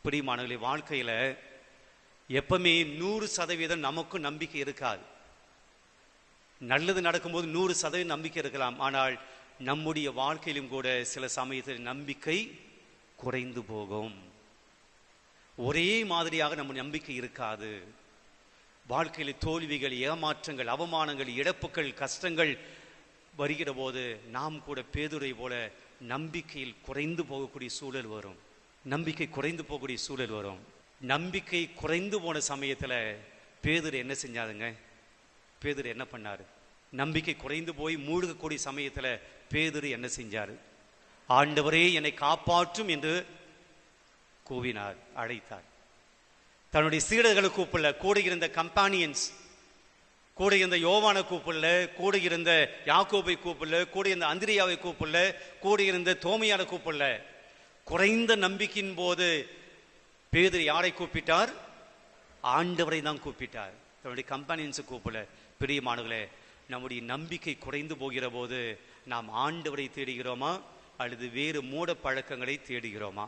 பிரியமானவர்களே, வாழ்க்கையில எப்பவுமே 100% நமக்கு நம்பிக்கை இருக்காது. நல்லது நடக்கும்போது 100% நம்பிக்கை இருக்கலாம். ஆனால் நம்முடைய வாழ்க்கையிலும் கூட சில சமயத்தில் நம்பிக்கை குறைந்து போகும். ஒரே மாதிரியாக நம்ம நம்பிக்கை இருக்காது. வாழ்க்கையில் தோல்விகள், ஏமாற்றங்கள், அவமானங்கள், இழப்புகள், கஷ்டங்கள் வருகிற போது நாம் கூட பேதுரை போல நம்பிக்கையில் குறைந்து போகக்கூடிய சூழல் வரும். நம்பிக்கை குறைந்து போகக்கூடிய சூழல் வரும். நம்பிக்கை குறைந்து போன சமயத்தில் பேதுரு என்ன செஞ்சாருங்க? பேதுரு என்ன பண்ணாரு? நம்பிக்கை குறைந்து போய் மூழ்கக்கூடிய சமயத்தில் பேதுரு என்ன செஞ்சாரு? ஆண்டவரே என்னை காப்பாற்றும் என்று கூவினார், அழைத்தார். தன்னுடைய சீடர்களை கூப்பிடல, கூட இருந்த கம்பானியன்ஸ், கூட இருந்த யோவானை கூப்பிடல, கூட இருந்த யாக்கோபை கூப்பிடல, கூட இருந்த அந்திரியாவை கூப்பிடல, கூட இருந்த தோமையான கூப்பிடல. குறைந்த நம்பிக்கையின் போது பேதுரு யாரை கூப்பிட்டார்? ஆண்டவரை தான் கூப்பிட்டார். தன்னுடைய கம்பானியன்ஸை கூப்பிடல. பிரியமானவர்களே, நம்முடைய நம்பிக்கை குறைந்து போகிற போது நாம் ஆண்டவரை தேடுகிறோமா அல்லது வேறு மூட பழக்கங்களை தேடுகிறோமா?